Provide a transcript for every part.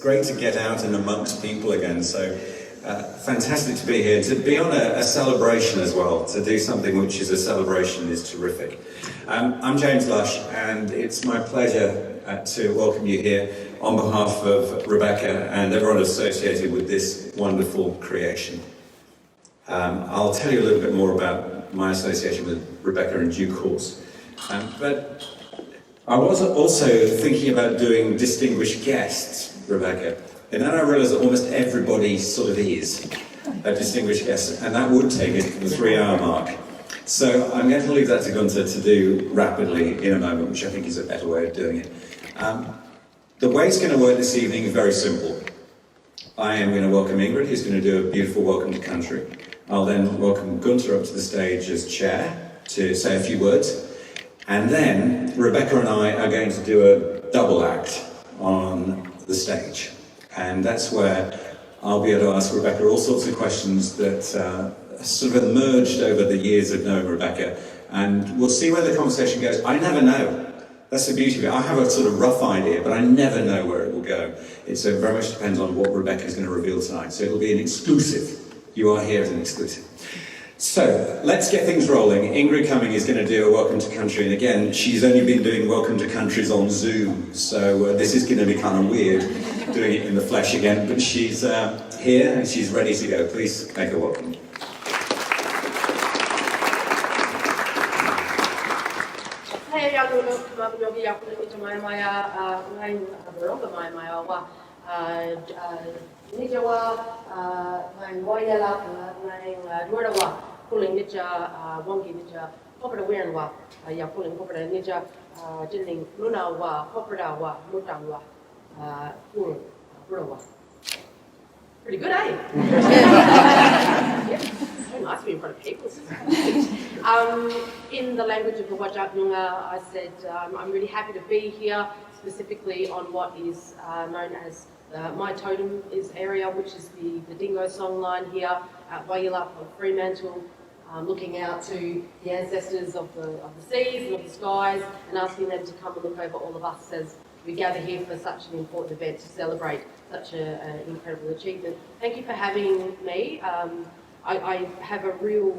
great to get out and amongst people again, so fantastic to be here. To be on a celebration as well, to do something which is a celebration is terrific. I'm James Lush, and it's my pleasure to welcome you here on behalf of Rebecca and everyone associated with this wonderful creation. I'll tell you a little bit more about my association with Rebecca in due course. But I was also thinking about doing distinguished guests, Rebecca, and then I realised that almost everybody sort of is a distinguished guest, and that would take it to the 3-hour mark. So I'm going to leave that to Gunther to do rapidly in a moment, which I think is a better way of doing it. The way it's going to work this evening is very simple. I am going to welcome Ingrid, who's going to do a beautiful welcome to country. I'll then welcome Gunther up to the stage as chair to say a few words. And then Rebecca and I are going to do a double act on the stage. And that's where I'll be able to ask Rebecca all sorts of questions that sort of emerged over the years of knowing Rebecca. And we'll see where the conversation goes. I never know. That's the beauty of it. I have a sort of rough idea, but I never know where it will go. It very much depends on what Rebecca's going to reveal tonight. So it'll be an exclusive. You are here as an exclusive. So, let's get things rolling. Ingrid Cumming is going to do a Welcome to Country, and again, she's only been doing Welcome to Countries on Zoom, so this is going to be kind of weird, doing it in the flesh again, but she's here and she's ready to go. Please make her welcome. Pulling nija wongi nija popra wearing wa ya pulling popra nija dilling luna wa popra wa mutang wa wa. Pretty good, eh? Yeah. So nice to be in front of people. In the language of the Wajak Noongar, I said I'm really happy to be here, specifically on what is known as my totem area, which is the dingo songline here at Wayila of Fremantle. Looking out to the ancestors of the seas and of the skies and asking them to come and look over all of us as we gather here for such an important event to celebrate such an incredible achievement. Thank you for having me. I have a real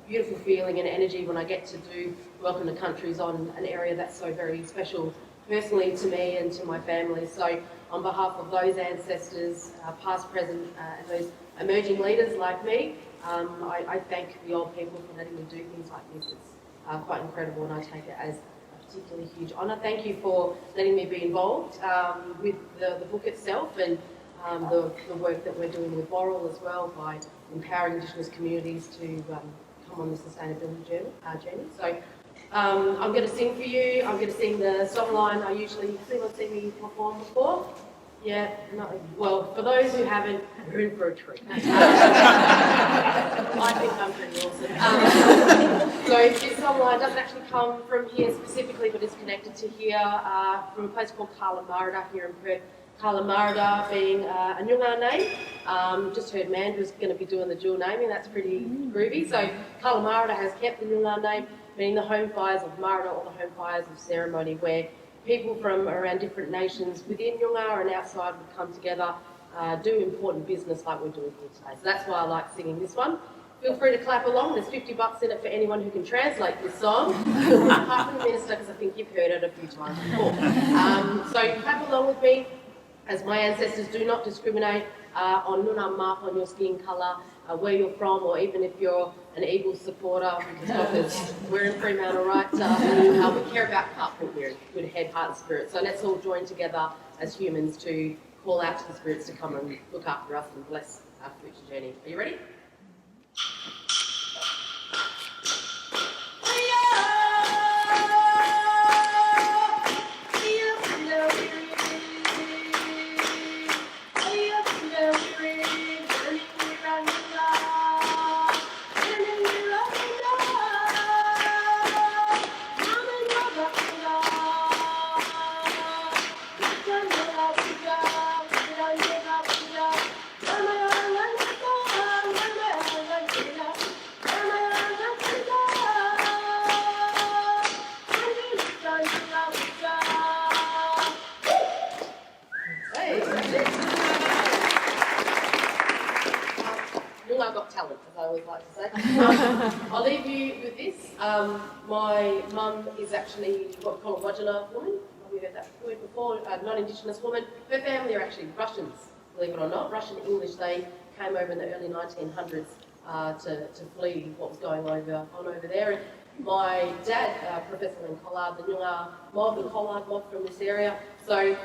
beautiful feeling and energy when I get to do Welcome to Countries on an area that's so very special personally to me and to my family. So on behalf of those ancestors, past, present, and those emerging leaders like me, I thank the old people for letting me do things like this. It's quite incredible, and I take it as a particularly huge honour. Thank you for letting me be involved with the book itself and the work that we're doing with Boral as well by empowering Indigenous communities to come on the sustainability journey. So I'm going to sing for you. I'm going to sing the songline I usually see me perform before. Yeah, no, well, for those who haven't, you're in for a treat. I think I'm pretty awesome. So this songline doesn't actually come from here specifically, but it's connected to here from a place called Kalamarada here in Perth. Kalamarada being a Noongar name. Just heard Mandra's going to be doing the dual naming. That's pretty groovy. So Kalamarada has kept the Noongar name, meaning the home fires of Marada or the home fires of ceremony, where people from around different nations within Noongar and outside would come together, do important business like we're doing here today. So that's why I like singing this one. Feel free to clap along. There's $50 in it for anyone who can translate this song. Apart from the minister, because I think you've heard it a few times before. So clap along with me, as my ancestors do not discriminate on Noongar mark, on your skin colour, where you're from, or even if you're an Eagles supporter, because we're in Fremantle, right? We care about couple here, good head, heart and spirit. So let's all join together as humans to call out to the spirits to come and look after us and bless our future journey. Are you ready? always like to say. I'll leave you with this. My mum is actually what we call a Wajala woman. Have you heard that word before? A non-Indigenous woman. Her family are actually Russians, believe it or not. Russian English. They came over in the early 1900s to flee what was going on over there. And my dad, Professor in Collard, the Nyunga mob, the Collard mob from this area. So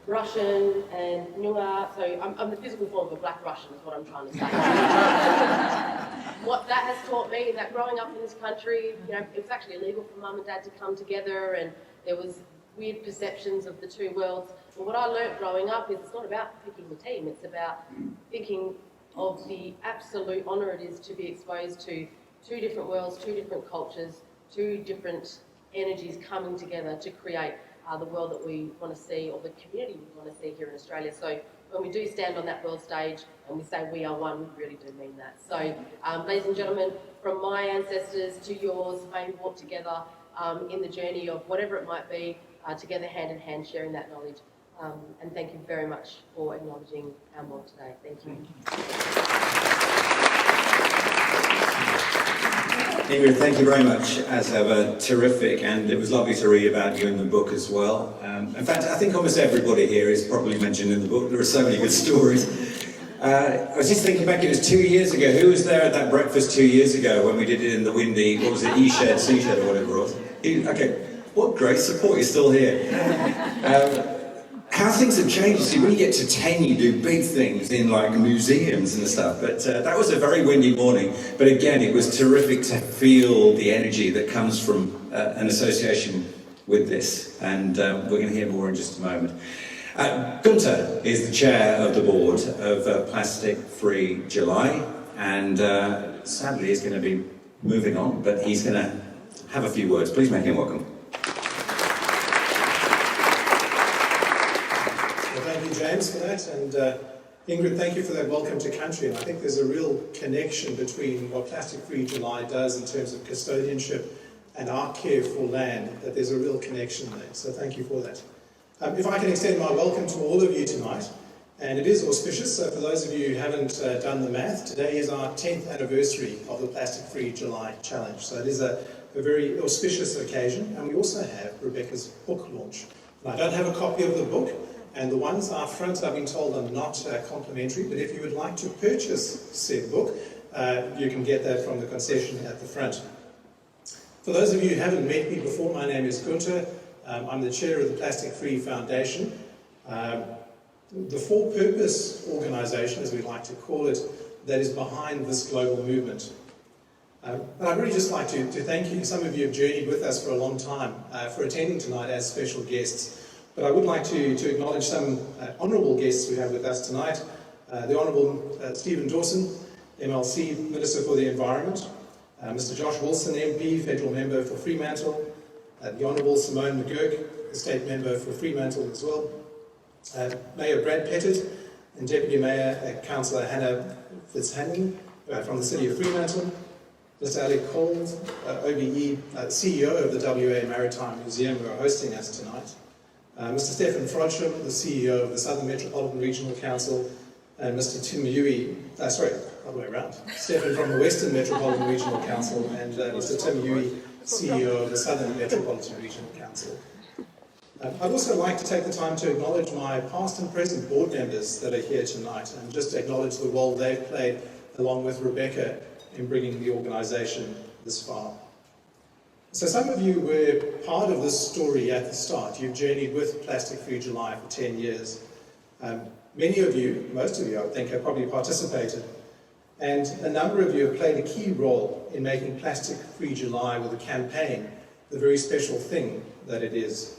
Russian and Nyunga, so I'm the physical form of a black Russian is what I'm trying to say. What that has taught me, that growing up in this country, you know, it was actually illegal for mum and dad to come together, and there was weird perceptions of the two worlds. But what I learnt growing up is it's not about picking the team, it's about thinking of the absolute honour it is to be exposed to two different worlds, two different cultures, two different energies coming together to create the world that we want to see, or the community we want to see here in Australia. So when we do stand on that world stage and we say we are one, we really do mean that. So ladies and gentlemen, from my ancestors to yours, may we walk together in the journey of whatever it might be, together hand in hand, sharing that knowledge. And thank you very much for acknowledging our mob today. Thank you. Ingrid, thank you very much, as ever, terrific, and it was lovely to read about you in the book as well. In fact, I think almost everybody here is probably mentioned in the book. There are so many good stories. I was just thinking back, it was 2 years ago. Who was there at that breakfast 2 years ago when we did it in the windy, what was it, E-Shed, C-Shed or whatever it was? Okay, what great support, you're still here. How things have changed. See, when you get to 10, you do big things in like museums and stuff. But that was a very windy morning. But again, it was terrific to feel the energy that comes from an association with this. And we're going to hear more in just a moment. Gunter is the chair of the board of Plastic Free July. And sadly, he's going to be moving on, but he's going to have a few words. Please make him welcome. James, for that, and Ingrid, thank you for that welcome to country. And I think there's a real connection between what Plastic Free July does in terms of custodianship and our care for land, that there's a real connection there. So thank you for that. If I can extend my welcome to all of you tonight, and it is auspicious, so for those of you who haven't done the math, today is our 10th anniversary of the Plastic Free July Challenge. So it is a very auspicious occasion, and we also have Rebecca's book launch. And I don't have a copy of the book, and the ones up front, I've been told, are not complimentary, but if you would like to purchase said book, you can get that from the concession at the front. For those of you who haven't met me before, my name is Gunter. I'm the chair of the Plastic Free Foundation, the for-purpose organisation, as we like to call it, that is behind this global movement. But I'd really just like to thank you. Some of you have journeyed with us for a long time, for attending tonight as special guests. But I would like to acknowledge some honourable guests we have with us tonight. The Honourable Stephen Dawson, MLC, Minister for the Environment. Mr Josh Wilson, MP, Federal Member for Fremantle. The Honourable Simone McGurk, the State Member for Fremantle as well. Mayor Brad Pettit and Deputy Mayor Councillor Hannah Fitzhannon from the City of Fremantle. Mr Alec Cold, OBE, CEO of the WA Maritime Museum, who are hosting us tonight. Mr Stephen Frodsham, the CEO of the Southern Metropolitan Regional Council, and Mr Tim Yui, other way around, Stephen from the Western Metropolitan Regional Council, and Mr Tim Yui, CEO of the Southern Metropolitan Regional Council. I'd also like to take the time to acknowledge my past and present board members that are here tonight, and just acknowledge the role they've played, along with Rebecca, in bringing the organisation this far. So some of you were part of this story at the start. You've journeyed with Plastic Free July for 10 years. Many of you, most of you I think, have probably participated. And a number of you have played a key role in making Plastic Free July with a campaign the very special thing that it is.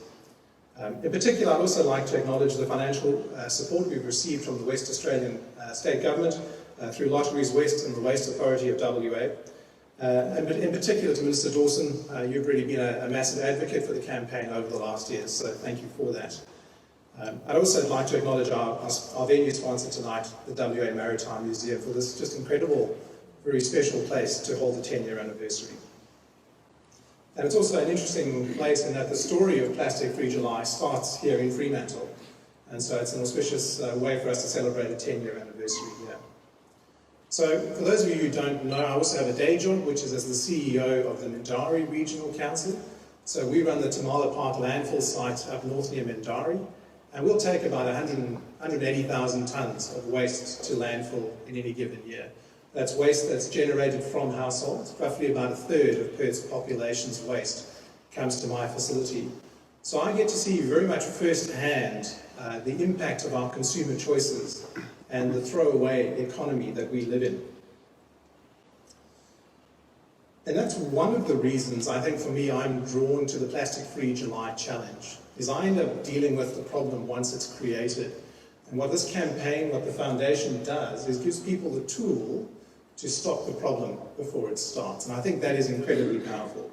In particular, I'd also like to acknowledge the financial support we've received from the West Australian State Government through Lotteries West and the Waste Authority of WA. And in particular to Minister Dawson, you've really been a massive advocate for the campaign over the last years, so thank you for that. I'd also like to acknowledge our venue sponsor tonight, the WA Maritime Museum, for this just incredible, very special place to hold the 10-year anniversary. And it's also an interesting place in that the story of Plastic Free July starts here in Fremantle, and so it's an auspicious way for us to celebrate a 10-year anniversary here. So for those of you who don't know, I also have a day job, which is as the CEO of the Mindarie Regional Council. So we run the Tamala Park landfill site up north near Mindarie, and we'll take about 180,000 tonnes of waste to landfill in any given year. That's waste that's generated from households. Roughly about a third of Perth's population's waste comes to my facility. So I get to see very much firsthand the impact of our consumer choices and the throwaway economy that we live in. And that's one of the reasons, I think, for me, I'm drawn to the Plastic Free July Challenge, is I end up dealing with the problem once it's created. And what this campaign, what the foundation does, is gives people the tool to stop the problem before it starts. And I think that is incredibly powerful.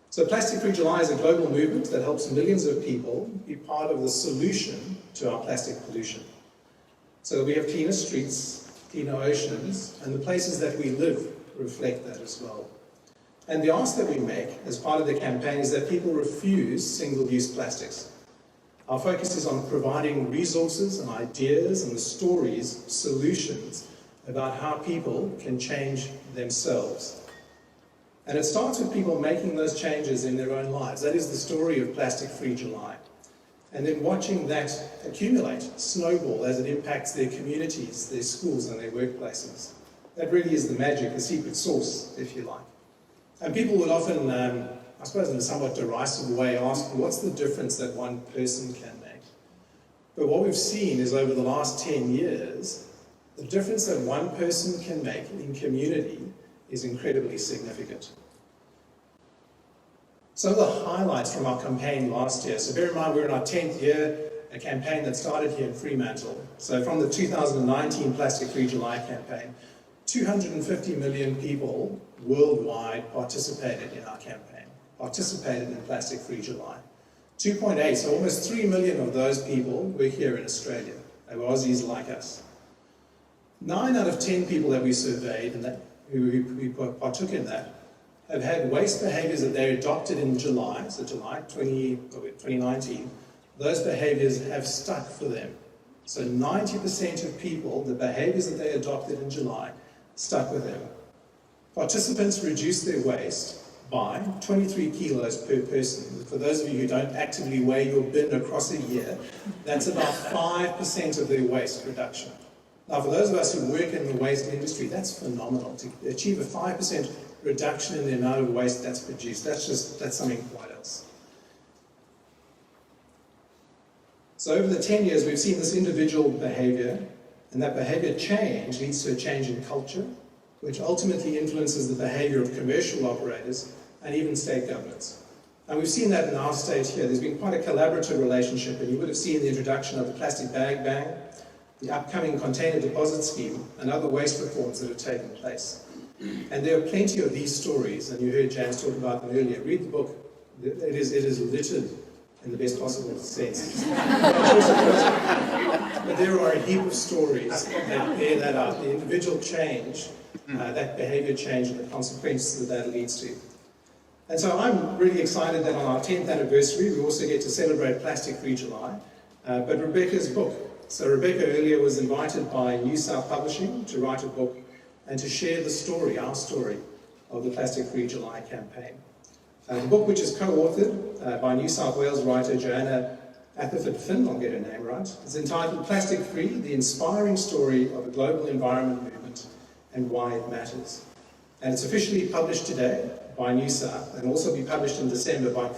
So Plastic Free July is a global movement that helps millions of people be part of the solution to our plastic pollution. So we have cleaner streets, cleaner oceans, and the places that we live reflect that as well. And the ask that we make as part of the campaign is that people refuse single-use plastics. Our focus is on providing resources and ideas and the stories, solutions about how people can change themselves. And it starts with people making those changes in their own lives. That is the story of Plastic Free July. And then watching that accumulate, snowball, as it impacts their communities, their schools and their workplaces. That really is the magic, the secret sauce, if you like. And people would often, I suppose in a somewhat derisive way, ask, what's the difference that one person can make? But what we've seen is over the last 10 years, the difference that one person can make in community is incredibly significant. Some of the highlights from our campaign last year, so bear in mind we're in our 10th year, a campaign that started here in Fremantle. So from the 2019 Plastic Free July campaign, 250 million people worldwide participated in our campaign, participated in Plastic Free July. 2.8, so almost 3 million of those people were here in Australia. They were Aussies like us. 9 out of 10 people that we surveyed and who partook in that have had waste behaviours that they adopted in July, so July 2019, those behaviours have stuck for them. So 90% of people, the behaviours that they adopted in July, stuck with them. Participants reduced their waste by 23 kilos per person. For those of you who don't actively weigh your bin across a year, that's about 5% of their waste reduction. Now, for those of us who work in the waste industry, that's phenomenal. To achieve a 5% reduction in the amount of waste that's produced, that's something quite else. So over the 10 years, we've seen this individual behaviour, and that behaviour change leads to a change in culture, which ultimately influences the behaviour of commercial operators and even state governments. And we've seen that in our state here. There's been quite a collaborative relationship, and you would have seen the introduction of the plastic bag ban, the upcoming container deposit scheme, and other waste reforms that have taken place. And there are plenty of these stories, and you heard James talk about them earlier. Read the book. It is littered in the best possible sense. But there are a heap of stories that bear that out, the individual change, that behaviour change and the consequences that leads to. And so I'm really excited that on our 10th anniversary, we also get to celebrate Plastic Free July, but Rebecca's book. So Rebecca earlier was invited by New South Publishing to write a book and to share the story, our story, of the Plastic Free July campaign. The book, which is co-authored by New South Wales writer Joanna Atherford-Finn, I'll get her name right, is entitled Plastic Free, the inspiring story of a global environment movement and why it matters. And it's officially published today by New South and also be published in December by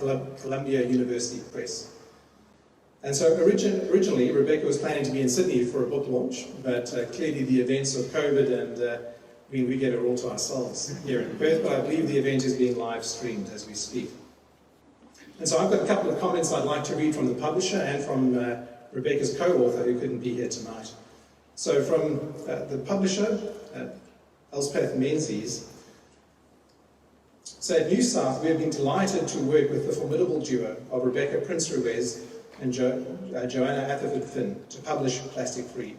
Columbia University Press. And so originally, Rebecca was planning to be in Sydney for a book launch, but clearly the events of COVID and we get it all to ourselves here in Perth, but I believe the event is being live streamed as we speak. And so I've got a couple of comments I'd like to read from the publisher and from Rebecca's co-author who couldn't be here tonight. So from the publisher, Elspeth Menzies, so at New South, we have been delighted to work with the formidable duo of Rebecca Prince-Ruiz and Joanna Atherford-Finn to publish Plastic Free.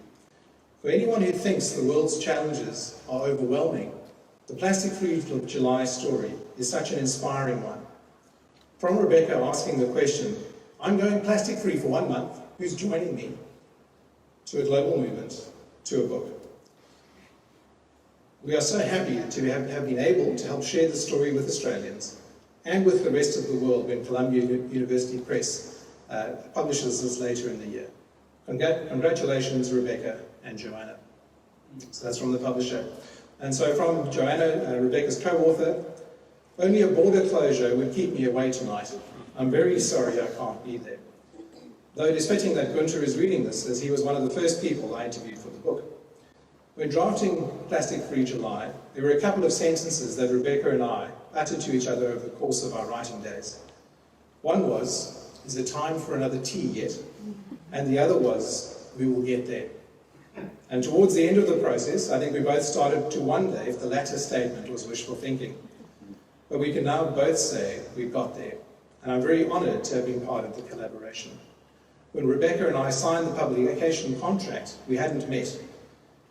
For anyone who thinks the world's challenges are overwhelming, the Plastic Free July story is such an inspiring one. From Rebecca asking the question, I'm going plastic free for 1 month, who's joining me? To a global movement, to a book. We are so happy to have been able to help share the story with Australians and with the rest of the world when Columbia University Press publishes this later in the year. Congratulations, Rebecca and Joanna. So that's from the publisher. And so from Joanna, Rebecca's co-author, only a border closure would keep me away tonight. I'm very sorry I can't be there. Though it is fitting that Gunther is reading this, as he was one of the first people I interviewed for the book. When drafting Plastic Free July, there were a couple of sentences that Rebecca and I uttered to each other over the course of our writing days. One was, is it time for another tea yet? And the other was, we will get there. And towards the end of the process, I think we both started to wonder if the latter statement was wishful thinking. But we can now both say we got there. And I'm very honoured to have been part of the collaboration. When Rebecca and I signed the publication contract, we hadn't met.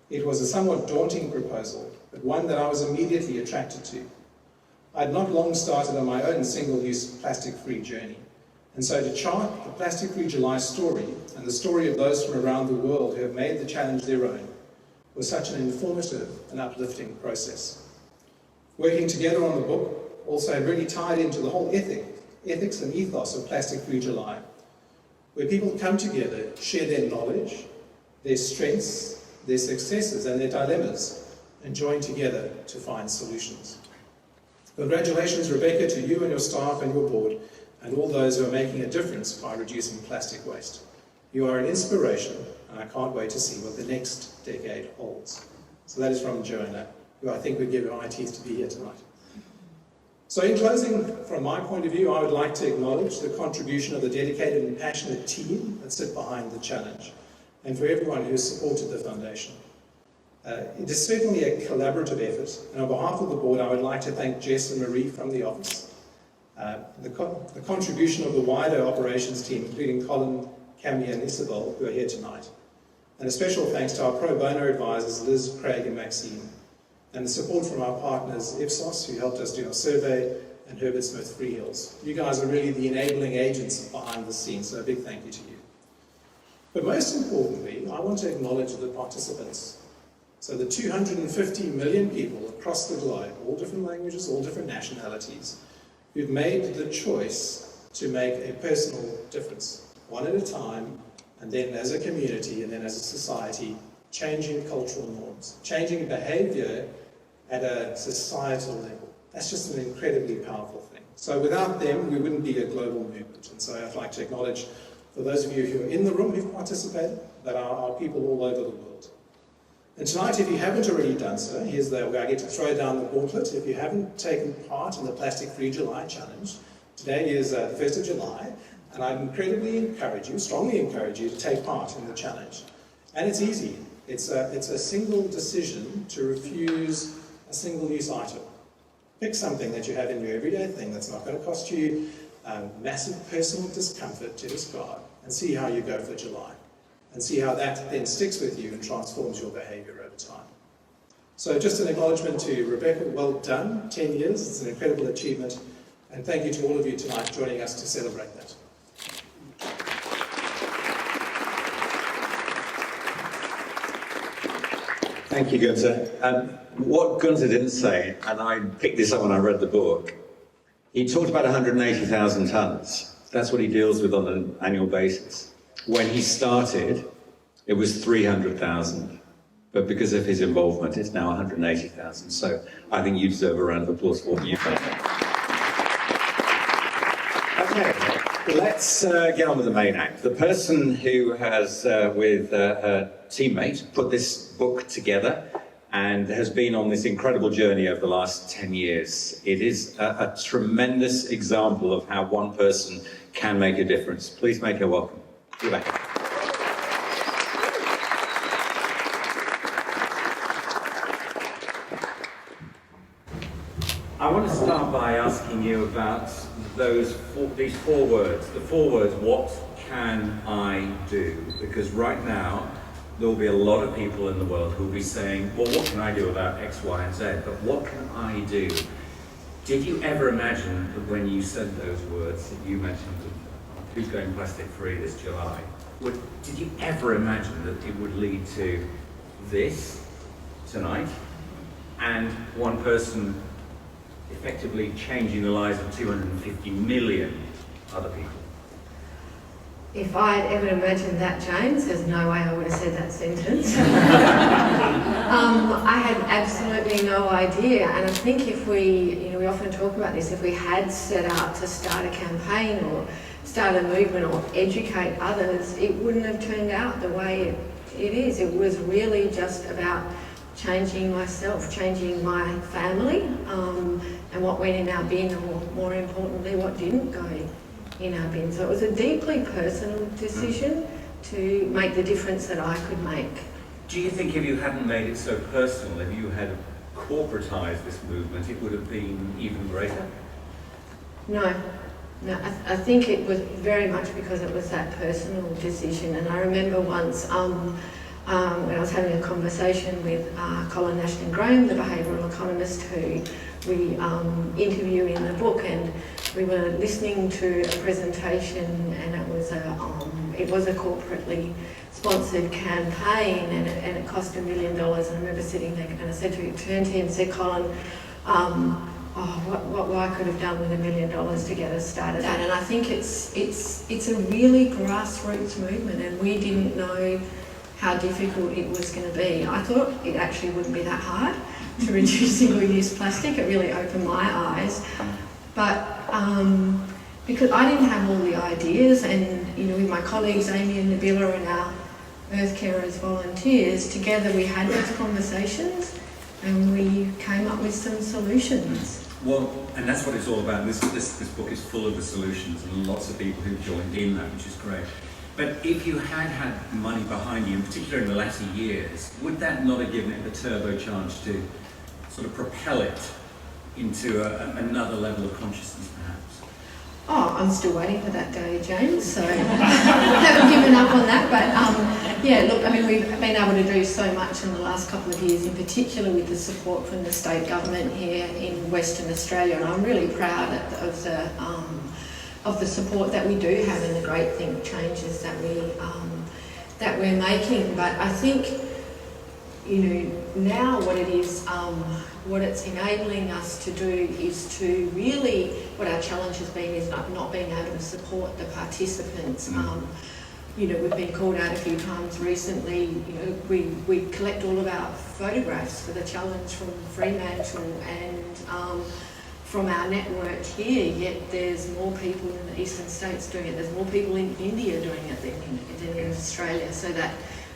It was a somewhat daunting proposal, but one that I was immediately attracted to. I had not long started on my own single-use plastic-free journey, and so to chart the Plastic Free July story and the story of those from around the world who have made the challenge their own was such an informative and uplifting process. Working together on the book also really tied into the whole ethics and ethos of Plastic Free July, where people come together, share their knowledge, their strengths, their successes and their dilemmas, and join together to find solutions. Congratulations, Rebecca, to you and your staff and your board, and all those who are making a difference by reducing plastic waste. You are an inspiration, and I can't wait to see what the next decade holds. So that is from Joanna, who I think would give her eye teeth to be here tonight. So in closing, from my point of view, I would like to acknowledge the contribution of the dedicated and passionate team that sit behind the challenge, and for everyone who has supported the foundation. It is certainly a collaborative effort, and on behalf of the board, I would like to thank Jess and Marie from the office, the contribution of the wider operations team, including Colin, Cami and Isabel, who are here tonight, and a special thanks to our pro bono advisors, Liz, Craig and Maxine, and the support from our partners, Ipsos, who helped us do our survey, and Herbert Smith Freehills. You guys are really the enabling agents behind the scenes, so a big thank you to you. But most importantly, I want to acknowledge the participants. So the 250 million people across the globe, all different languages, all different nationalities, who've made the choice to make a personal difference, one at a time, and then as a community, and then as a society, changing cultural norms, changing behaviour at a societal level. That's just an incredibly powerful thing. So without them, we wouldn't be a global movement. And so I'd like to acknowledge, for those of you who are in the room who've participated, that are people all over the world. And tonight, if you haven't already done so, here's where I get to throw down the gauntlet. If you haven't taken part in the Plastic Free July Challenge, today is the 1st of July, and I'd strongly encourage you to take part in the challenge. And it's easy. It's a single decision to refuse a single-use item. Pick something that you have in your everyday thing that's not going to cost you massive personal discomfort to discard, and see how you go for July, and see how that then sticks with you and transforms your behaviour over time. So just an acknowledgement to Rebecca, well done, 10 years, it's an incredible achievement, and thank you to all of you tonight joining us to celebrate that. Thank you, Gunther. What Gunther didn't say, and I picked this up when I read the book, he talked about 180,000 tonnes. That's what he deals with on an annual basis. When he started, it was 300,000. But because of his involvement, it's now 180,000. So I think you deserve a round of applause for what you've done. Okay, let's get on with the main act. The person who has, with her teammate, put this book together and has been on this incredible journey over the last 10 years. It is a tremendous example of how one person can make a difference. Please make her welcome. Rebecca. I want to start by asking you about these four words. The four words, what can I do? Because right now, there will be a lot of people in the world who will be saying, well, what can I do about X, Y, and Z? But what can I do? Did you ever imagine that when you said those words that you mentioned, who's going plastic free this July, did you ever imagine that it would lead to this tonight and one person effectively changing the lives of 250 million other people. If I had ever imagined that, James, there's no way I would have said that sentence. I had absolutely no idea, and I think if we often talk about this, if we had set out to start a campaign or start a movement or educate others, it wouldn't have turned out the way it is. It was really just about changing myself, changing my family, and what went in our bin, or more importantly, what didn't go in our bin. So it was a deeply personal decision to make the difference that I could make. Do you think if you hadn't made it so personal, if you had corporatised this movement, it would have been even greater? No, I think it was very much because it was that personal decision. And I remember once when I was having a conversation with Colin Ashton-Graham, the behavioural economist who we interview in the book, and we were listening to a presentation, and it was a corporately sponsored campaign, and it cost $1 million. And I remember sitting there, and I turned to him and said, Colin, what I could have done with $1 million to get us started. And I think it's a really grassroots movement, and we didn't know how difficult it was going to be. I thought it actually wouldn't be that hard to reduce single-use plastic. It really opened my eyes. But because I didn't have all the ideas, and with my colleagues Amy and Nabila and our Earth Carers volunteers, together we had those conversations and we came up with some solutions. Well, and that's what it's all about. This book is full of the solutions, and lots of people who've joined in that, which is great. But if you had money behind you, in particular in the latter years, would that not have given it the turbocharge to sort of propel it into another level of consciousness, perhaps? Oh, I'm still waiting for that day, James, so I haven't given up on that. But yeah, look, I mean, we've been able to do so much in the last couple of years, in particular with the support from the state government here in Western Australia, and I'm really proud of the support that we do have and the great changes that we're making. But I think, now what it is, what it's enabling us to do is to really, what our challenge has been is not being able to support the participants. We've been called out a few times recently. We collect all of our photographs for the challenge from Fremantle and from our network here, yet there's more people in the eastern states doing it. There's more people in India doing it than in Australia. So that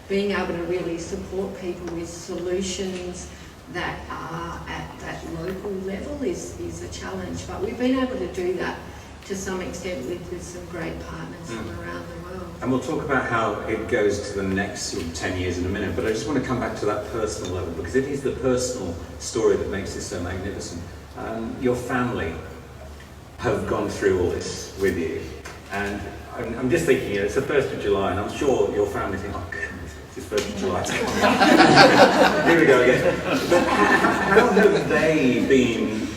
being able to really support people with solutions that are at that local level is a challenge. But we've been able to do that to some extent with some great partners from around the world. And we'll talk about how it goes to the next sort of 10 years in a minute, but I just want to come back to that personal level, because it is the personal story that makes this so magnificent. Your family have gone through all this with you, and I'm just thinking, it's the 1st of July, and I'm sure your family think, oh goodness, it's 1st of July. Here we go again. But how have they been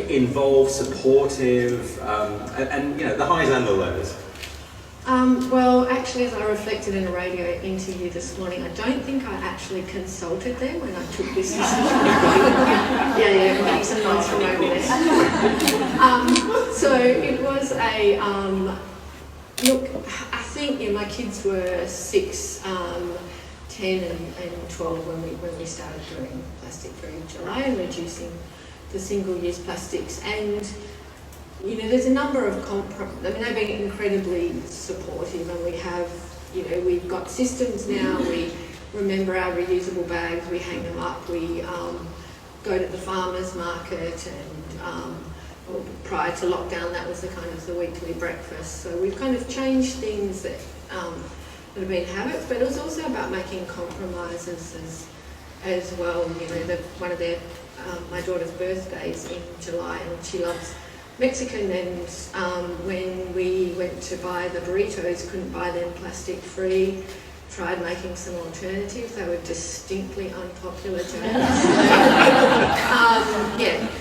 involved, supportive, and the highs and the lows? Well, actually, as I reflected in a radio interview this morning, I don't think I actually consulted them when I took this decision. yeah, I'm getting some nods from over there. So it was look, I think my kids were 6, 10 and 12 when we started doing Plastic Free July and reducing the single-use plastics. And there's a number of they've been incredibly supportive, and we have, we've got systems now. We remember our reusable bags, we hang them up, we go to the farmers market, and prior to lockdown, that was the weekly breakfast. So we've kind of changed things that have been habits, but it was also about making compromises as well. One of my daughter's birthdays in July, and she loves Mexican, and when we went to buy the burritos, couldn't buy them plastic free. Tried making some alternatives. They were distinctly unpopular to us.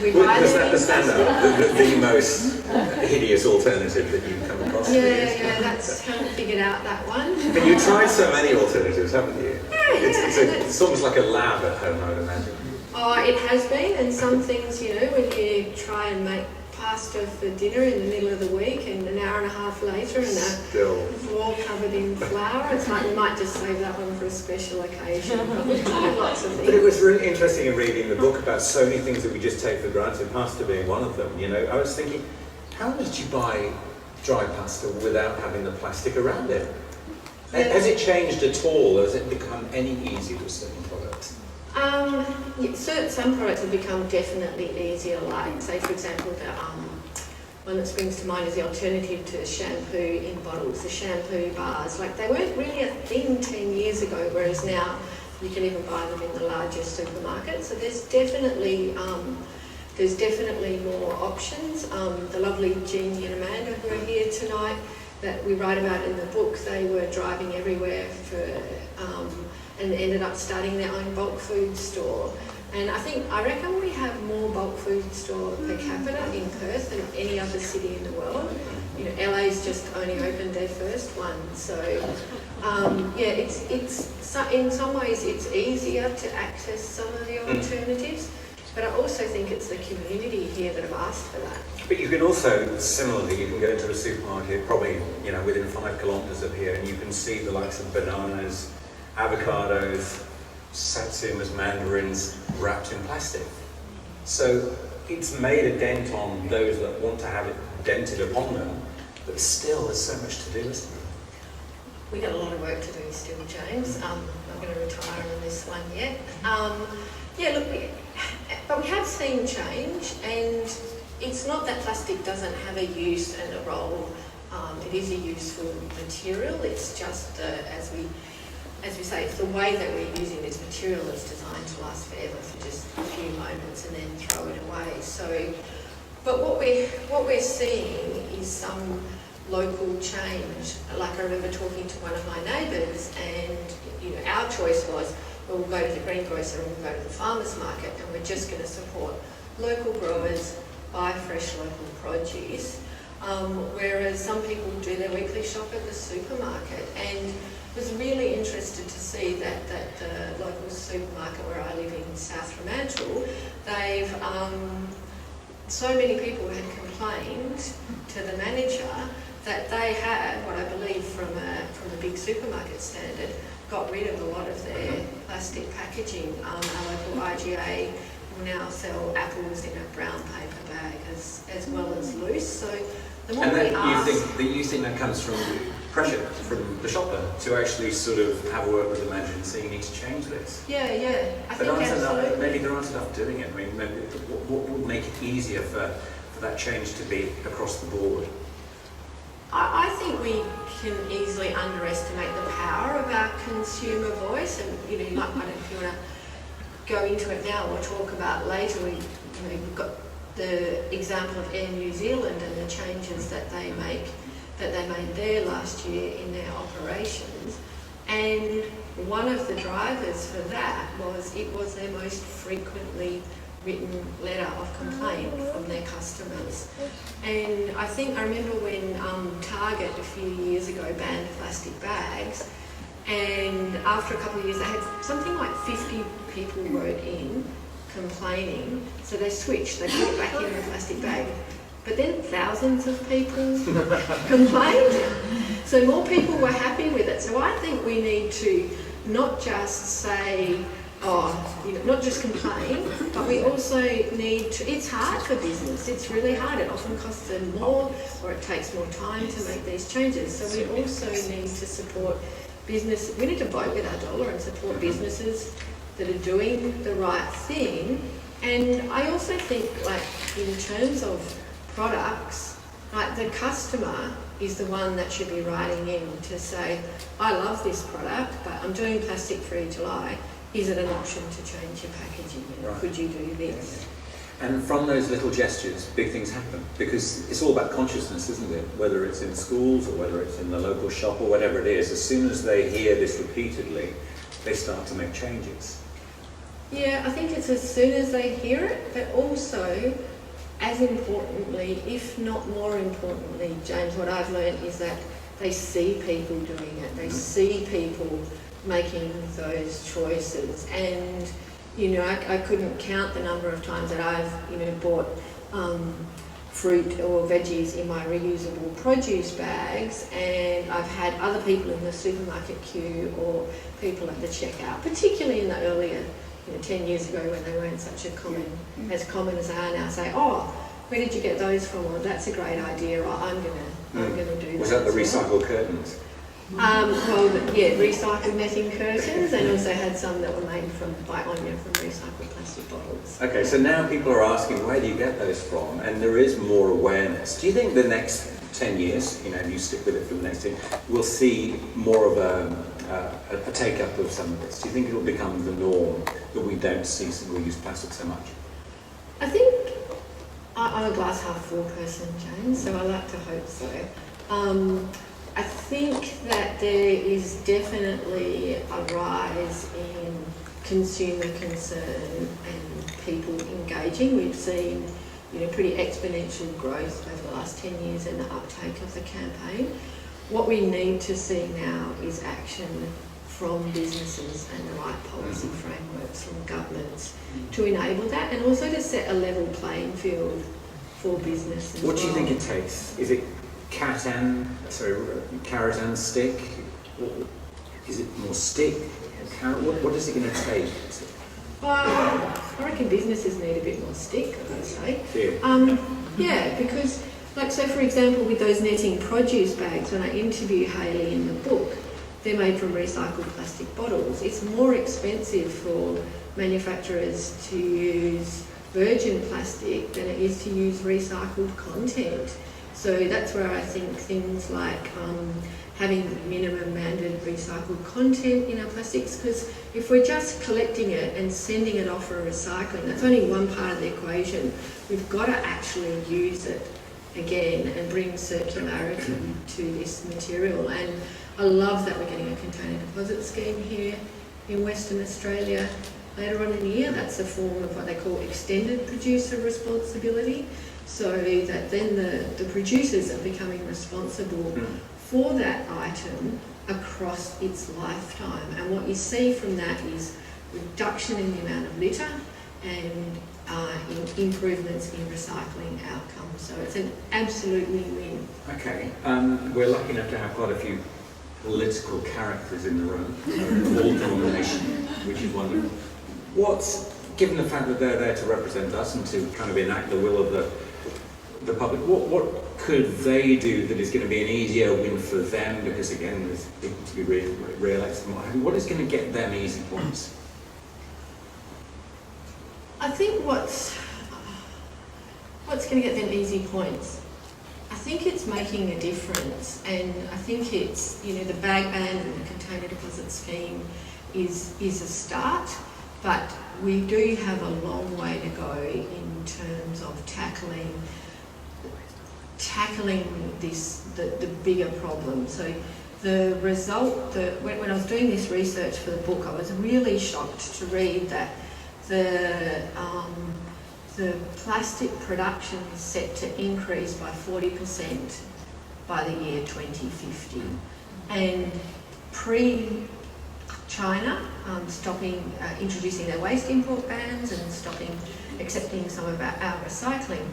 We buy them. Was that the standout? The most hideous alternative that you've come across? Yeah, haven't figured out that one. But you tried so many alternatives, haven't you? Yeah. It's almost like a lab at home, I would imagine. Oh, it has been, and some things, you know, when you try and make pasta for dinner in the middle of the week and an hour and a half later and it's all covered in flour, it's like we might just save that one for a special occasion. But we've tried lots of things. But it was really interesting in reading the book about so many things that we just take for granted, pasta being one of them. You know, I was thinking, how did you buy dry pasta without having the plastic around it? Has it changed at all? Has it become any easier with certain products? Some products have become definitely easier, like, say, for example, the one that springs to mind is the alternative to shampoo in bottles, the shampoo bars. Like, they weren't really a thing 10 years ago, whereas now you can even buy them in the largest supermarkets. So there's definitely more options. The lovely Jeannie and Amanda who are here tonight that we write about in the book, they were driving everywhere and ended up starting their own bulk food store. And I reckon we have more bulk food store per capita in Perth than any other city in the world. You know, LA's just only opened their first one. So, in some ways it's easier to access some of the alternatives. But I also think it's the community here that have asked for that. But you can also, similarly, you can go into a supermarket, probably, you know, within 5 kilometres of here, and you can see the likes of bananas, avocados, satsumas, mandarins wrapped in plastic. So it's made a dent on those that want to have it dented upon them, but still there's so much to do, isn't there? We got a lot of work to do still, James. I'm not going to retire on this one yet. But we have seen change, and it's not that plastic doesn't have a use and a role. It is a useful material. It's just, as we say, it's the way that we're using this material that's designed to last forever for just a few moments and then throw it away. So, but what we're seeing is some local change. Like, I remember talking to one of my neighbours, and you know, our choice was, well, we'll go to the greengrocer and we'll go to the farmers market, and we're just going to support local growers, buy fresh local produce, whereas some people do their weekly shop at the supermarket. And was really interested to see that the local supermarket where I live in South Fremantle, they've so many people had complained to the manager that they had, what I believe from a big supermarket standard, got rid of a lot of their plastic packaging. Our local IGA will now sell apples in a brown paper bag as well as loose. So the more we ask... You think that comes from pressure from the shopper to actually sort of have a word with the manager and say, you need to change this? Yeah, I think absolutely. Maybe there aren't enough doing it. I mean, maybe what would make it easier for that change to be across the board? I think we can easily underestimate the power of our consumer voice, and you know, I don't know if you want to go into it now or talk about later. We've got the example of Air New Zealand and the changes that they made there last year in their operations, and one of the drivers for that was it was their most frequently written letter of complaint from their customers. And I remember when Target a few years ago banned plastic bags, and after a couple of years they had something like 50 people wrote in complaining, so they switched, they put it back in the plastic bag. But then thousands of people complained, so more people were happy with it. So I think we need to not just say, not just complain, but we also need to, it's hard for business, it's really hard, it often costs them more, or it takes more time to make these changes. So we also need to support business, we need to vote with our dollar and support businesses that are doing the right thing. And I also think, like, in terms of products, like, the customer is the one that should be writing in to say, I love this product, but I'm doing plastic-free July. Is it an option to change your packaging? Right. Could you do this? And from those little gestures, big things happen, because it's all about consciousness, isn't it? Whether it's in schools or whether it's in the local shop or whatever it is, as soon as they hear this repeatedly, they start to make changes. Yeah, I think it's as soon as they hear it, but also, as importantly, if not more importantly, James, what I've learned is that they see people doing it. They see people making those choices, and You know, I couldn't count the number of times that I've, you know, bought fruit or veggies in my reusable produce bags, and I've had other people in the supermarket queue or people at the checkout, particularly in the earlier, 10 years ago when they weren't such a common, as common as they are now, say, oh, where did you get those from? Or that's a great idea, or I'm gonna do that. Was that the recycled curtains? Recycled netting curtains, and also had some that were made by Anya from recycled plastic bottles. Okay, so now people are asking, where do you get those from? And there is more awareness. Do you think the next 10 years, if you stick with it for the next 10, we'll see more of a take-up of some of this? Do you think it will become the norm that we don't see single-use plastic so much? I think I'm a glass half full person, James, so I like to hope so. I think that there is definitely a rise in consumer concern and people engaging. We've seen, pretty exponential growth over the last 10 years in the uptake of the campaign. What we need to see now is action from businesses and the right policy frameworks from governments to enable that, and also to set a level playing field for business as well. What do you think it takes? Is it carrot and stick? Or is it more stick or carrot? What is it going to take? Well, I reckon businesses need a bit more stick, I would say. Yeah. Because, so for example, with those netting produce bags, when I interview Hayley in the book, they're made from recycled plastic bottles. It's more expensive for manufacturers to use virgin plastic than it is to use recycled content. So that's where I think things like having minimum mandated recycled content in our plastics, because if we're just collecting it and sending it off for recycling, that's only one part of the equation. We've got to actually use it again and bring circularity to this material. And I love that we're getting a container deposit scheme here in Western Australia later on in the year. That's a form of what they call extended producer responsibility, so that then the producers are becoming responsible for that item across its lifetime. And what you see from that is reduction in the amount of litter and improvements in recycling outcomes. So it's an absolute win-win. Okay, we're lucky enough to have quite a few political characters in the room, all denomination, which is wonderful. Given the fact that they're there to represent us and to kind of enact the will of the public, what could they do that is going to be an easier win for them? Because again, there's people to be re-elected and what have you. What is going to get them easy points? I think what's going to get them easy points, I think it's making a difference, and I think it's, the bag ban and the container deposit scheme is a start, but we do have a long way to go in terms of tackling the bigger problem. So the result, when I was doing this research for the book, I was really shocked to read that the plastic production is set to increase by 40% by the year 2050. And pre-China introducing their waste import bans and stopping accepting some of our recycling,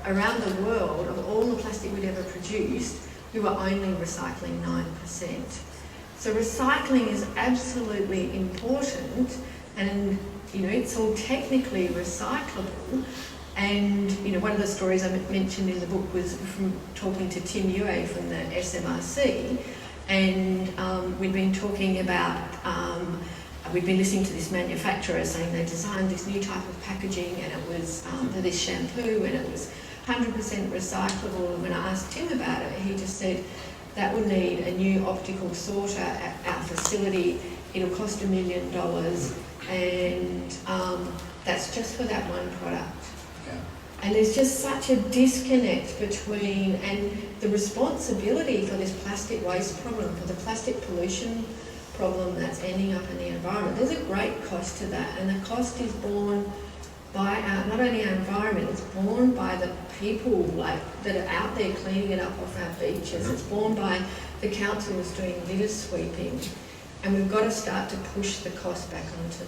around the world, of all the plastic we'd ever produced, we were only recycling 9%. So recycling is absolutely important, and it's all technically recyclable. And one of the stories I mentioned in the book was from talking to Tim Yue from the SMRC, and we'd been talking about we'd been listening to this manufacturer saying they designed this new type of packaging, and it was for this shampoo, and it was 100% recyclable. And when I asked Tim about it, he just said that would need a new optical sorter at our facility. It'll cost $1 million, and that's just for that one product. Yeah. And there's just such a disconnect between, and the responsibility for this plastic waste problem, for the plastic pollution problem that's ending up in the environment. There's a great cost to that, and the cost is borne by not only our environment, it's borne by the people that are out there cleaning it up off our beaches. It's borne by the councils doing litter sweeping. And we've got to start to push the cost back onto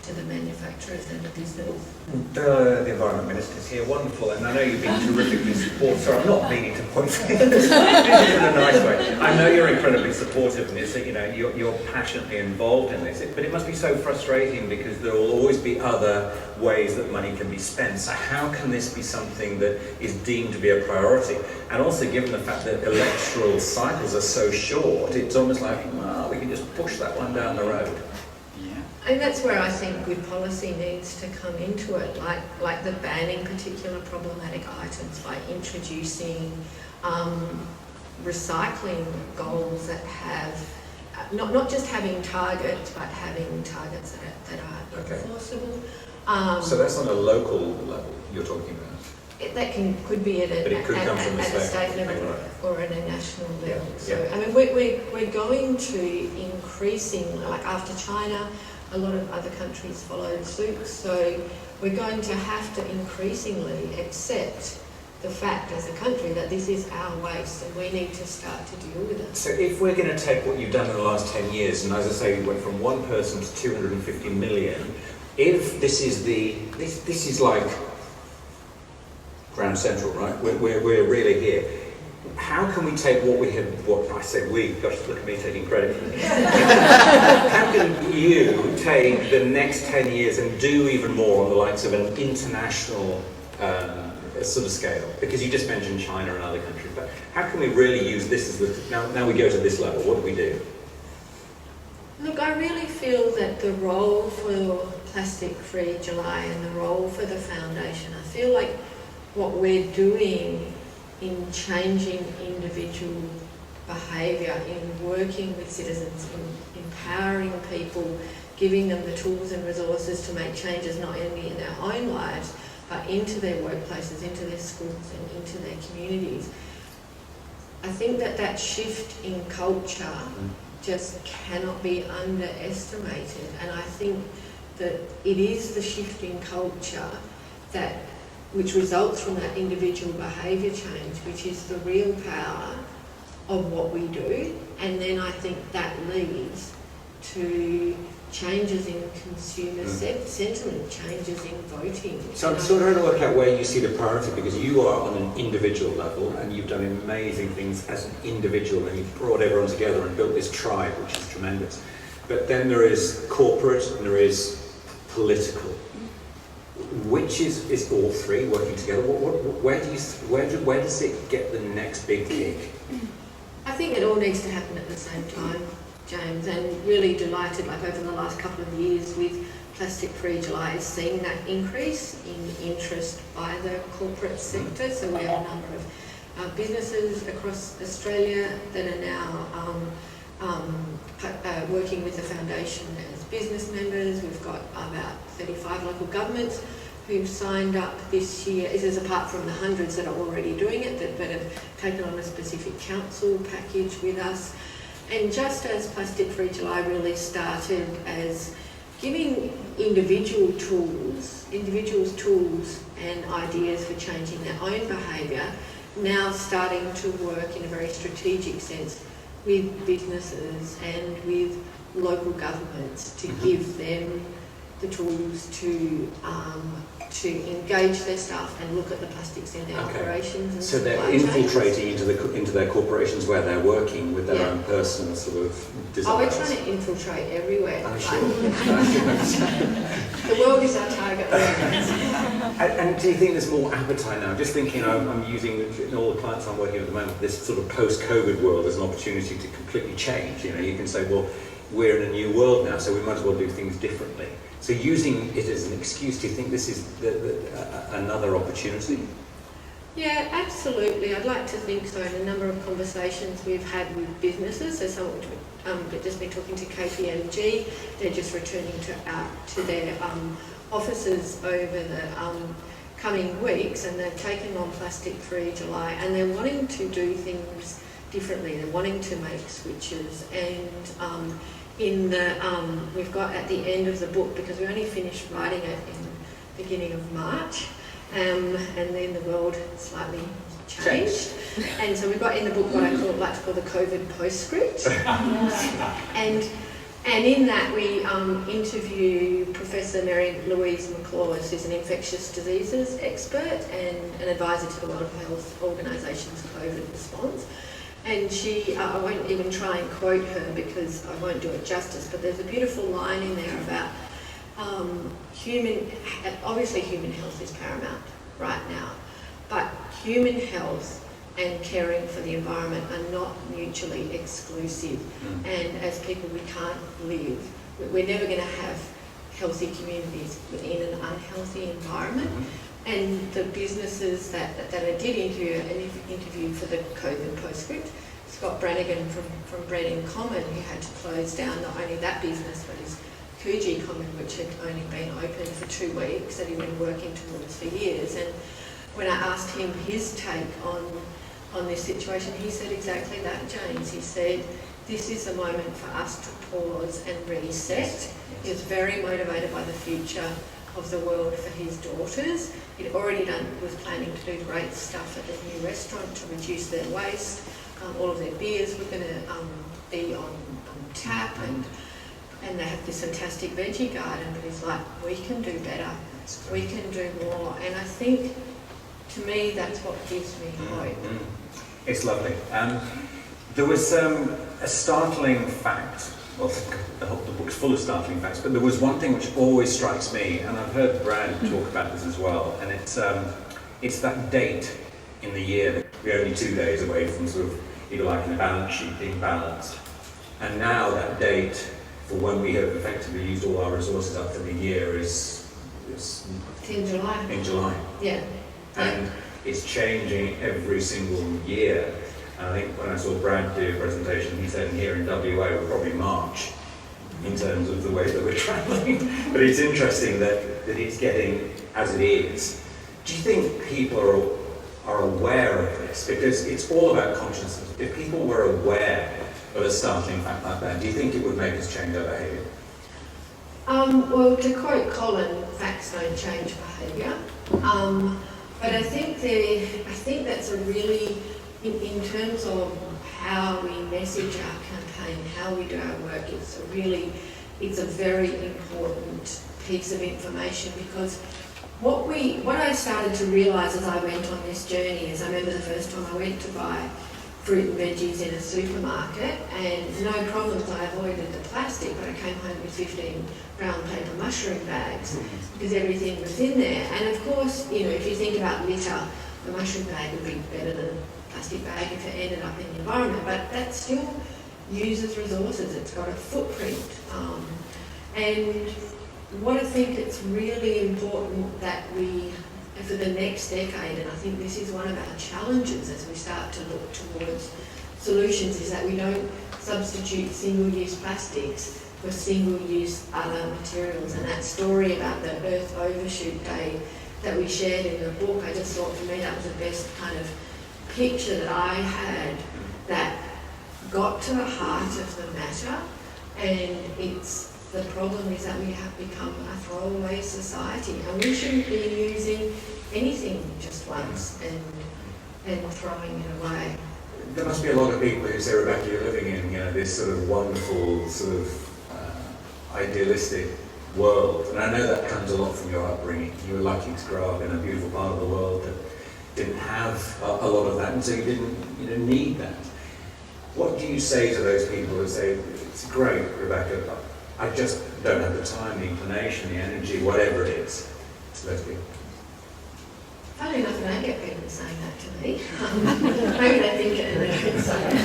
to the manufacturers and the business. The Environment Minister's here, wonderful, and I know you've been terrifically supportive. Sorry, I'm not meaning to point fingers. This is in a nice way. I know you're incredibly supportive in this. You know, you're passionately involved in this, but it must be so frustrating because there will always be other ways that money can be spent. So how can this be something that is deemed to be a priority? And also, given the fact that electoral cycles are so short, it's almost like, well, we can just push that one down the road. And that's where I think good policy needs to come into it, like the banning particular problematic items by introducing recycling goals that have, not just having targets, but having targets that are enforceable. So that's on a local level you're talking about? That could be at a state level or at a national level. So, I mean, we're going to increasing, like after China, a lot of other countries followed suit. So we're going to have to increasingly accept the fact as a country that this is our waste and we need to start to deal with it. So if we're going to take what you've done in the last 10 years, and as I say, we went from one person to 250 million, if this is this is like Ground Central, right? We're really here. How can we take what we have, what I say we, gosh, look at me taking credit for this. How can you take the next 10 years and do even more on the likes of an international sort of scale? Because you just mentioned China and other countries, but how can we really use this as the, now we go to this level, what do we do? Look, I really feel that the role for Plastic Free July and the role for the foundation, I feel like what we're doing in changing individual behaviour, in working with citizens, in empowering people, giving them the tools and resources to make changes not only in their own lives, but into their workplaces, into their schools and into their communities. I think that shift in culture just cannot be underestimated, and I think that it is the shift in culture which results from that individual behaviour change, which is the real power of what we do. And then I think that leads to changes in consumer sentiment, changes in voting. So I'm sort of trying to work out where you see the priority, because you are on an individual level and you've done amazing things as an individual and you've brought everyone together and built this tribe, which is tremendous. But then there is corporate and there is political. Which is all three working together? Where does it get the next big kick? I think it all needs to happen at the same time, James, and really delighted, like over the last couple of years with Plastic Free July, seeing that increase in interest by the corporate sector. So we have a number of businesses across Australia that are now working with the foundation as business members. We've got about 35 local governments who've signed up this year. This is apart from the hundreds that are already doing it, but have taken on a specific council package with us. And just as Plastic Free July really started as giving individuals tools and ideas for changing their own behaviour, now starting to work in a very strategic sense with businesses and with local governments to give them the tools to engage their staff and look at the plastics in their operations. And so they're infiltrating into their corporations where they're working with their own personal sort of desires. Oh, we're trying to infiltrate everywhere. I'm sure. The world is our target audience. And do you think there's more appetite now? Just thinking, I'm using in all the clients I'm working with at the moment, this sort of post-COVID world as an opportunity to completely change. You know, you can say, well, we're in a new world now, so we might as well do things differently. So using it as an excuse, do you think this is another opportunity? Yeah, absolutely. I'd like to think so. In a number of conversations we've had with businesses, so some we've just been talking to KPMG. They're just returning to their offices over the coming weeks, and they've taken on Plastic Free July, and they're wanting to do things differently. They're wanting to make switches, and we've got at the end of the book, because we only finished writing it in the beginning of March, and then the world slightly changed. And so we've got in the book what I like to call the COVID postscript. And And in that we interview Professor Mary Louise McLaws, who's an infectious diseases expert and an advisor to the World Health Organisation's COVID response. And she, I won't even try and quote her because I won't do it justice, but there's a beautiful line in there about obviously human health is paramount right now, but human health and caring for the environment are not mutually exclusive. And as people, we can't live. We're never going to have healthy communities within an unhealthy environment. And the businesses that I did interview for the COVID postscript, Scott Brannigan from Bread in Common, who had to close down not only that business but his Coogee Common, which had only been open for 2 weeks, that he'd been working towards for years. And when I asked him his take on this situation, he said exactly that, James. He said, this is the moment for us to pause and reset. He was very motivated by the future of the world for his daughters. He'd already was planning to do great stuff at the new restaurant to reduce their waste. All of their beers were going to be on tap, and they have this fantastic veggie garden, but he's like, we can do better, we can do more. And I think, to me, that's what gives me hope. It's lovely. There was a startling fact. Well, the book's full of startling facts, but there was one thing which always strikes me, and I've heard Brad talk about this as well, and it's that date in the year. We're only 2 days away from sort of, if you like, in a balance sheet being balanced. And now that date for when we have effectively used all our resources up for the year is in July. In July. Yeah. And it's changing every single year. And I think when I saw Brad do a presentation, he said here in WA we're probably March in terms of the way that we're travelling. But it's interesting that it's getting as it is. Do you think people are aware of this? Because it's all about consciousness. If people were aware of a startling fact like that, do you think it would make us change our behaviour? Well, to quote Colin, facts don't change behaviour. But I think that's a really, in terms of how we message our campaign, how we do our work, it's a very important piece of information, because what I started to realise as I went on this journey is, I remember the first time I went to buy fruit and veggies in a supermarket, and no problems, I avoided the plastic, but I came home with 15 brown paper mushroom bags because everything was in there. And of course, if you think about litter, the mushroom bag would be better than a plastic bag if it ended up in the environment, but that still uses resources, it's got a footprint. And what I think it's really important that we, for the next decade, and I think this is one of our challenges as we start to look towards solutions, is that we don't substitute single-use plastics for single-use other materials. And that story about the Earth Overshoot Day that we shared in the book, I just thought, for me, that was the best kind of picture that I had that got to the heart of the matter. And the problem is that we have become a throwaway society, and we shouldn't be using anything just once and throwing it away. There must be a lot of people who say, Rebecca, you're living in this sort of wonderful, sort of idealistic world, and I know that comes a lot from your upbringing. You were lucky to grow up in a beautiful part of the world that didn't have a lot of that, and so you didn't need that. What do you say to those people who say, it's great, Rebecca, but I just don't have the time, the inclination, the energy, whatever it is. Let's be. Funny enough, I don't get people saying that to me. Maybe they think it and they don't say it.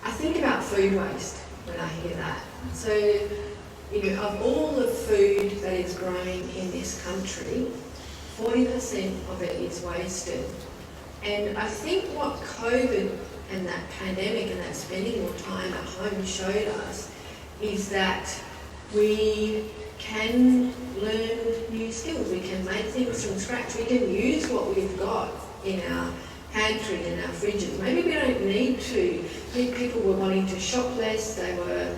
I think about food waste when I hear that. So, of all the food that is grown in this country, 40% of it is wasted. And I think what COVID and that pandemic and that spending more time at home showed us is that we can learn new skills, we can make things from scratch, we can use what we've got in our pantry and our fridges. Maybe we don't need to. I think people were wanting to shop less, they were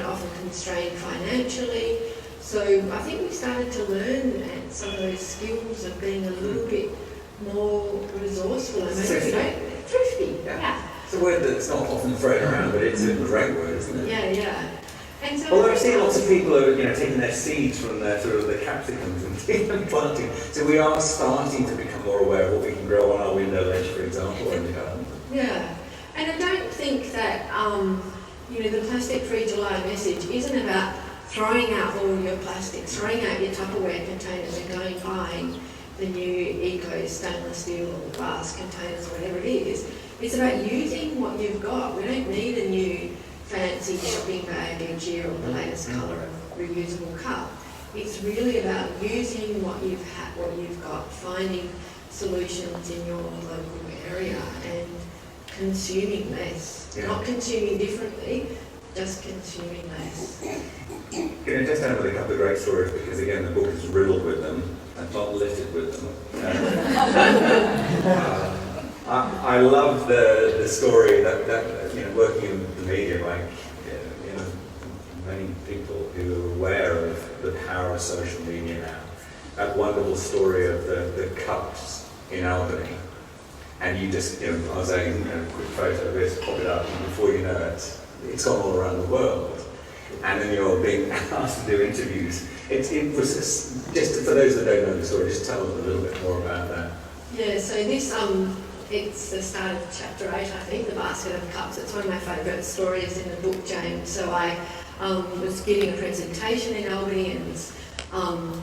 often constrained financially. So I think we started to learn some of those skills of being a little bit more resourceful, and maybe through Maybe, yeah. It's a word that's not often thrown around, but it's a great word, isn't it? Yeah, yeah. And so Although I've seen lots of people who are, taking their seeds from their sort of the capsicums and planting. So we are starting to become more aware of what we can grow on our window ledge, for example, in the garden. Yeah, and I don't think that the plastic-free July message isn't about throwing out all your plastics, throwing out your Tupperware containers and going buying the new eco stainless steel or glass containers, whatever it is. It's about using what you've got. We don't need a new fancy shopping bag each year or the latest colour of reusable cup. It's really about using what you've got, finding solutions in your local area and consuming less. Yeah. Not consuming differently, just consuming less. Just end with a couple of great stories, because again the book is riddled with them and not littered with them. I love the story that working in the media, like many people who are aware of the power of social media now. That wonderful story of the cups in Albany, and you just I was saying a quick photo of this, pop it up, and before you know it, it's gone all around the world. And then you're being asked to do interviews. It was just for those that don't know the story, just tell them a little bit more about that. Yeah, so this it's the start of chapter 8, I think, the basket of cups. It's one of my favourite stories in the book, James. So I was giving a presentation in Albany and was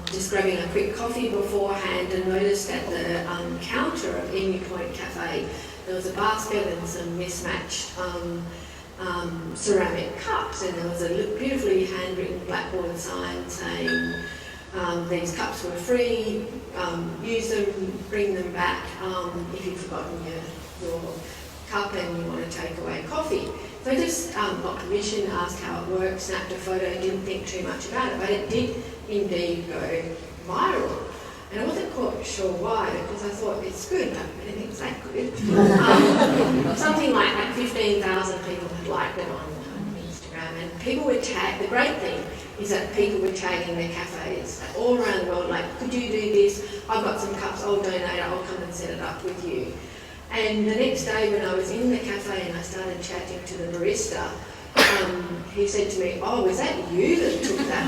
just grabbing a quick coffee beforehand, and noticed at the counter of Emu Point Cafe there was a basket and some mismatched ceramic cups, and there was a beautifully handwritten blackboard sign saying these cups were free, use them, bring them back if you've forgotten your cup and you want to take away coffee. So I just got permission, asked how it worked, snapped a photo, didn't think too much about it, but it did indeed go viral. And I wasn't quite sure why, because I thought it's good, but I didn't think it's that good. Something like 15,000 people had liked it on Instagram, and people would tag. The great thing is that people were tagging their cafes all around the world, like, could you do this? I've got some cups, I'll donate, I'll come and set it up with you. And the next day when I was in the cafe and I started chatting to the barista, he said to me, "Oh, was that you that took that?"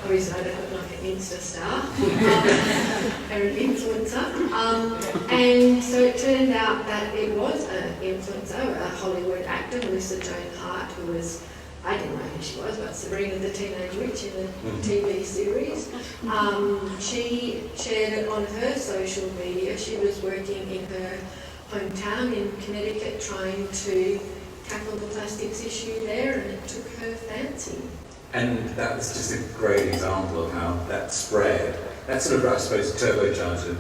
Obviously I don't look like an Insta star, or an influencer. And so it turned out that it was an influencer, a Hollywood actor, Melissa Joan Hart, who was, I didn't know who she was, but Sabrina the Teenage Witch in the TV series. She shared it on her social media. She was working in her hometown in Connecticut trying to tackle the plastics issue there, and it took her fancy. And that was just a great example of how that spread, that sort of, I suppose, turbocharged it,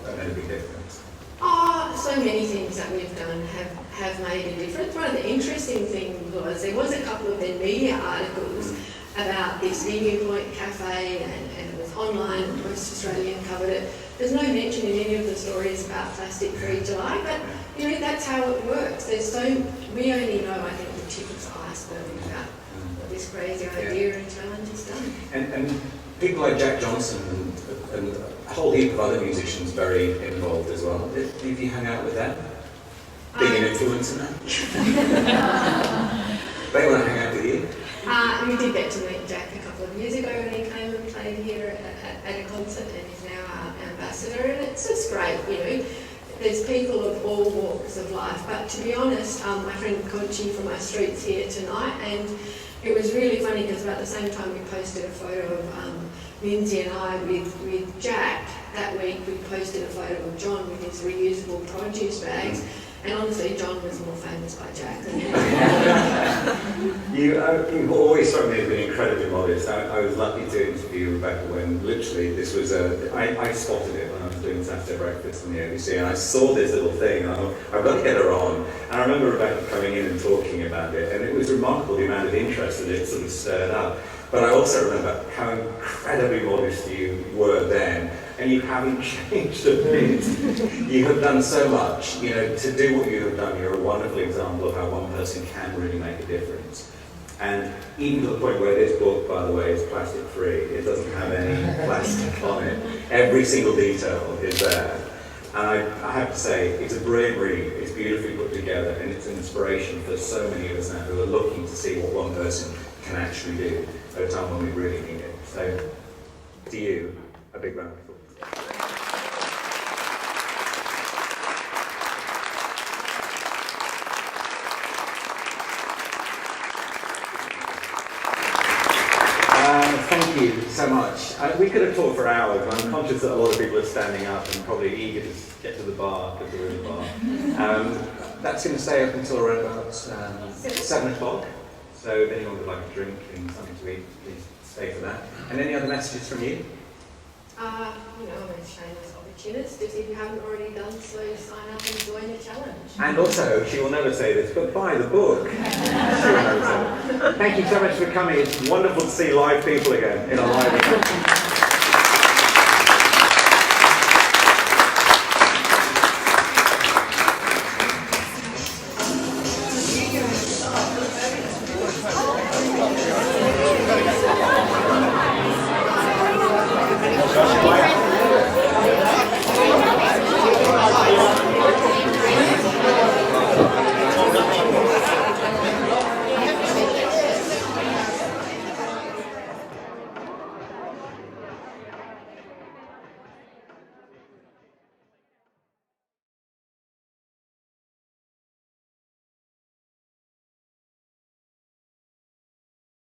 that made a big difference. So many things that we've done have made a difference. One of the interesting things was there was a couple of then media articles about this Emu Point Cafe, and it was online, and Most Australian covered it. There's no mention in any of the stories about plastic-free July, but that's how it works. We only know, I think, the tip of the iceberg about what this crazy idea and challenge has done. And people like Jack Johnson and a whole heap of other musicians very involved as well. Have you hung out with them? Being an influencer now? They want to hang out with you? We did get to meet Jack a couple of years ago when he came and played here at a concert, and he's now our ambassador, and it's just great, There's people of all walks of life, but to be honest, my friend Conchi from my street's here tonight, and it was really funny because about the same time we posted a photo of Lindsay and I with Jack, that week we posted a photo of John with his reusable produce bags, and honestly John was more famous by Jack than You've always struck me as being incredibly modest. I was lucky to interview Rebecca when literally this was I spotted it when I was doing Saturday breakfast in the ABC, and I saw this little thing and I thought, I've got to get her on. And I remember Rebecca coming in and talking about it, and it was remarkable the amount of interest that it sort of stirred up. But I also remember how incredibly modest you were then, and you haven't changed a bit. You have done so much, to do what you have done. You're a wonderful example of how one person can really make a difference. And even to the point where this book, by the way, is plastic free. It doesn't have any plastic on it. Every single detail is there. And I have to say, it's a brilliant read, it's beautifully put together, and it's an inspiration for so many of us now who are looking to see what one person can actually do at a time when we really need it. So, to you, a big round of applause. Thank you so much. We could have talked for hours, but I'm conscious that a lot of people are standing up and probably eager to get to the bar, because there is a bar. That's going to stay up until around about 7 o'clock. So if anyone would like a drink and something to eat, please stay for that. And any other messages from you? I'm a shameless opportunist. If you haven't already done so, sign up and join the challenge. And also, she will never say this, but buy the book. She will never say that. Thank you so much for coming. It's wonderful to see live people again in a live event.